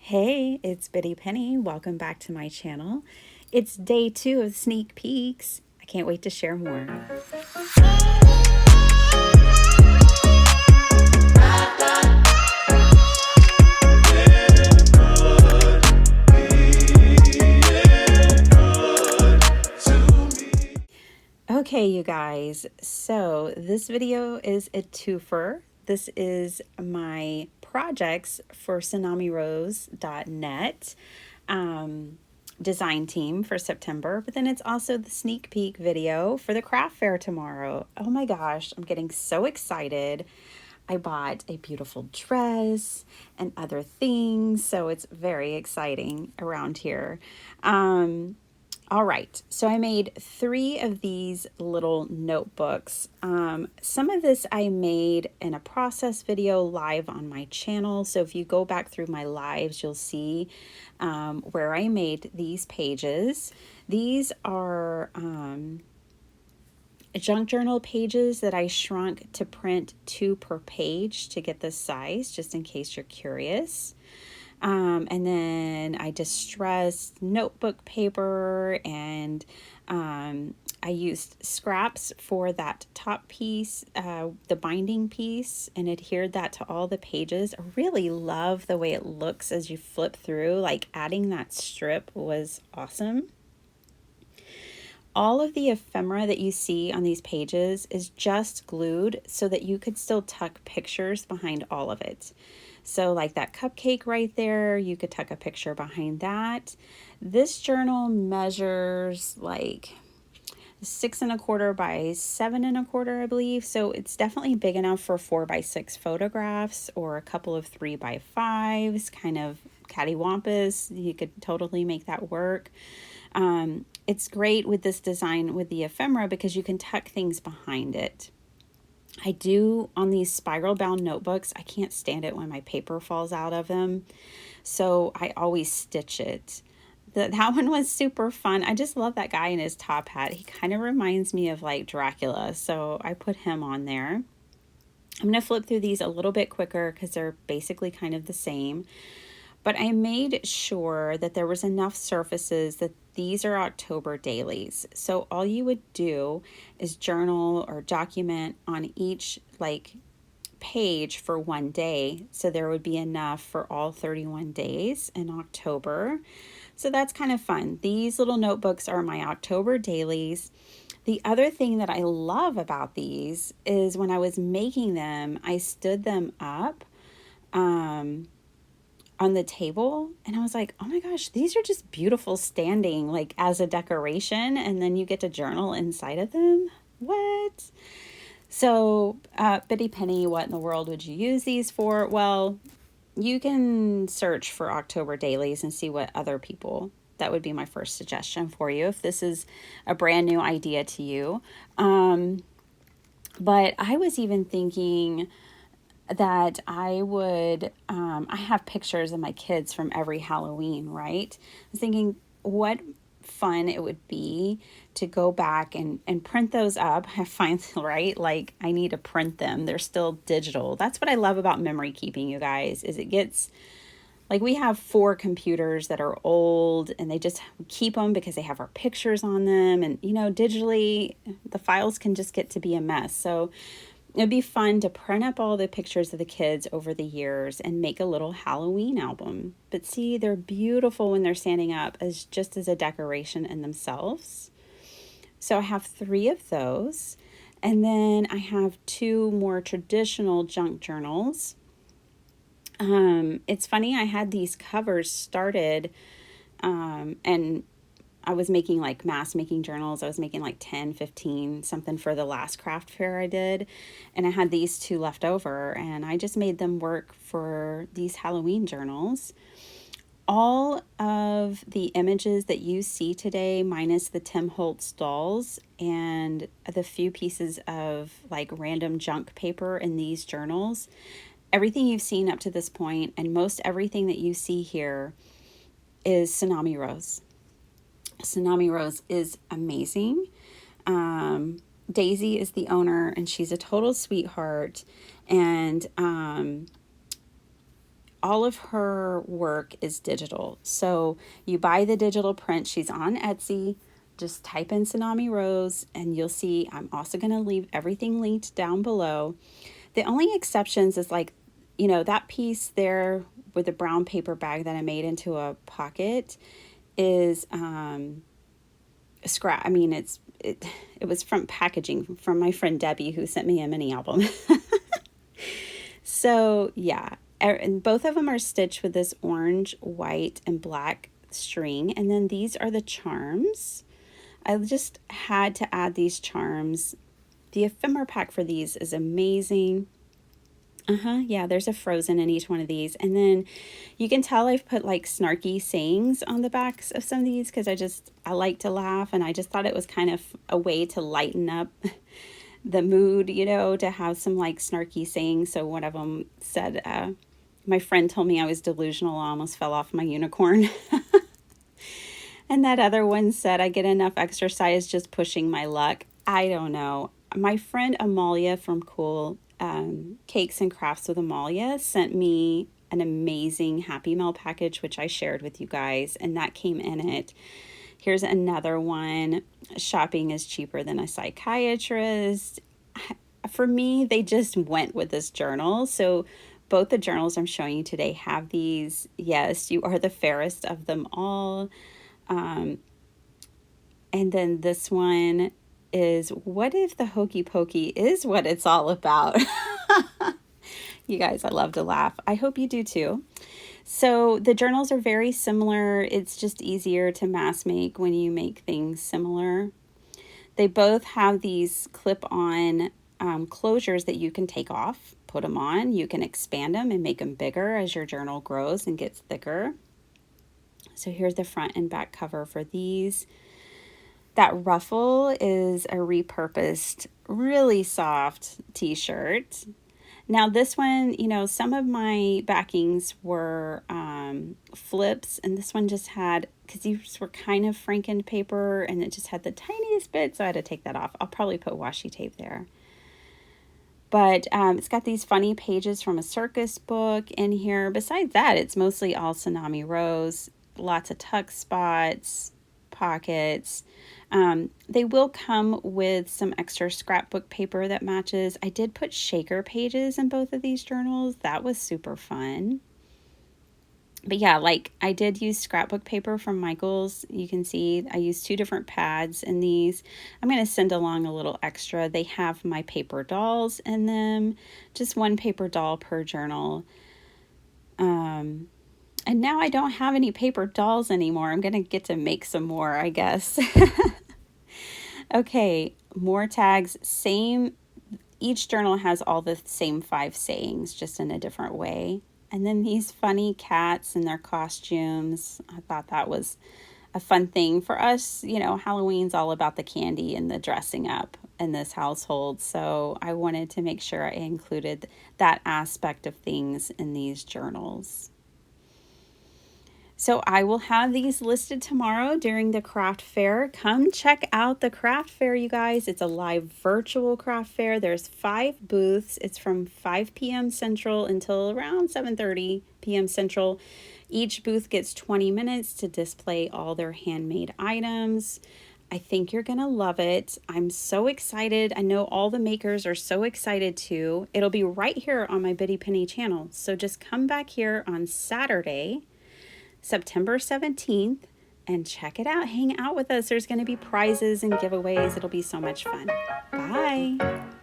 Hey, it's Biddy Penny. Welcome back to my channel. It's day 2 of sneak peeks. I can't wait to share more. Okay, you guys, so this video is a twofer. This is my projects for tsunami design team for September, but then it's also the sneak peek video for the craft fair tomorrow. Oh my gosh, I'm getting so excited. I bought a beautiful dress and other things, so it's very exciting around here. All right, so I made 3 of these little notebooks. Some of this I made in a process video live on my channel. So if you go back through my lives, you'll see where I made these pages. These are junk journal pages that I shrunk to print 2 per page to get this size, just in case you're curious. And then I distressed notebook paper, and I used scraps for that top piece, the binding piece, and adhered that to all the pages. I really love the way it looks as you flip through. Like, adding that strip was awesome. All of the ephemera that you see on these pages is just glued so that you could still tuck pictures behind all of it. So like that cupcake right there, you could tuck a picture behind that. This journal measures like 6 1/4 by 7 1/4, I believe. So it's definitely big enough for 4 by 6 photographs or a couple of 3 by 5s, kind of cattywampus. You could totally make that work. It's great with this design with the ephemera because you can tuck things behind it. I do on these spiral bound notebooks, I can't stand it when my paper falls out of them. So I always stitch it. That one was super fun. I just love that guy in his top hat. He kind of reminds me of like Dracula. So I put him on there. I'm going to flip through these a little bit quicker because they're basically kind of the same. But I made sure that there was enough surfaces that these are October dailies. So all you would do is journal or document on each like page for one day. So there would be enough for all 31 days in October. So that's kind of fun. These little notebooks are my October dailies. The other thing that I love about these is when I was making them, I stood them up on the table, and I was like, oh my gosh, these are just beautiful standing like as a decoration, and then you get to journal inside of them. What? So Biddy Penny, what in the world would you use these for? Well, you can search for October dailies and see what other people, that would be my first suggestion for you if this is a brand new idea to you. But I was even thinking that I would, I have pictures of my kids from every Halloween, right? I was thinking what fun it would be to go back and print those up. I find, right? Like, I need to print them. They're still digital. That's what I love about memory keeping, you guys, is it gets, like, we have 4 computers that are old and they just keep them because they have our pictures on them. And, you know, digitally, the files can just get to be a mess. So it'd be fun to print up all the pictures of the kids over the years and make a little Halloween album. But see, they're beautiful when they're standing up as just as a decoration in themselves. So I have 3 of those. And then I have 2 more traditional junk journals. It's funny, I had these covers started and I was making like mass making journals. I was making like 10, 15, something for the last craft fair I did. And I had these 2 left over and I just made them work for these Halloween journals. All of the images that you see today, minus the Tim Holtz dolls and the few pieces of like random junk paper in these journals, everything you've seen up to this point and most everything that you see here is Tsunami Rose. Tsunami Rose is amazing. Daisy is the owner and she's a total sweetheart. And all of her work is digital. So you buy the digital print. She's on Etsy. Just type in Tsunami Rose and you'll see. I'm also going to leave everything linked down below. The only exceptions is like, that piece there with the brown paper bag that I made into a pocket is a scrap. I mean, it was from packaging from my friend Debbie, who sent me a mini album. So yeah, and both of them are stitched with this orange, white, and black string. And then these are the charms. I just had to add these charms. The ephemera pack for these is amazing. Yeah, there's a frozen in each one of these. And then you can tell I've put like snarky sayings on the backs of some of these because I like to laugh, and I just thought it was kind of a way to lighten up the mood, to have some like snarky sayings. So one of them said, my friend told me I was delusional, I almost fell off my unicorn. And that other one said, I get enough exercise just pushing my luck. I don't know. My friend Amalia from Cool Cakes and Crafts with Amalia sent me an amazing Happy Mail package, which I shared with you guys, and that came in it. Here's another one. Shopping is cheaper than a psychiatrist. For me, they just went with this journal. So both the journals I'm showing you today have these. Yes, you are the fairest of them all. And then this one is, what if the hokey pokey is what it's all about? You guys, I love to laugh. I hope you do too. So the journals are very similar. It's just easier to mass make when you make things similar. They both have these clip-on closures that you can take off, put them on. You can expand them and make them bigger as your journal grows and gets thicker. So here's the front and back cover for these. That ruffle is a repurposed, really soft t-shirt. Now this one, some of my backings were flips, and this one just had, because these were kind of frankened paper, and it just had the tiniest bit, so I had to take that off. I'll probably put washi tape there. But it's got these funny pages from a circus book in here. Besides that, it's mostly all Tsunami Rose, lots of tuck spots, pockets. They will come with some extra scrapbook paper that matches. I did put shaker pages in both of these journals. That was super fun. But yeah, like I did use scrapbook paper from Michael's. You can see I used 2 different pads in these. I'm going to send along a little extra. They have my paper dolls in them. Just 1 paper doll per journal. And now I don't have any paper dolls anymore. I'm going to get to make some more, I guess. Okay, more tags. Same. Each journal has all the same 5 sayings, just in a different way. And then these funny cats and their costumes. I thought that was a fun thing for us. Halloween's all about the candy and the dressing up in this household. So I wanted to make sure I included that aspect of things in these journals. So I will have these listed tomorrow during the craft fair. Come check out the craft fair, you guys. It's a live virtual craft fair. There's 5 booths. It's from 5 p.m. Central until around 7:30 p.m. Central. Each booth gets 20 minutes to display all their handmade items. I think you're going to love it. I'm so excited. I know all the makers are so excited too. It'll be right here on my Bitty Penny channel. So just come back here on Saturday, September 17th, and check it out. Hang out with us. There's going to be prizes and giveaways. It'll be so much fun. Bye.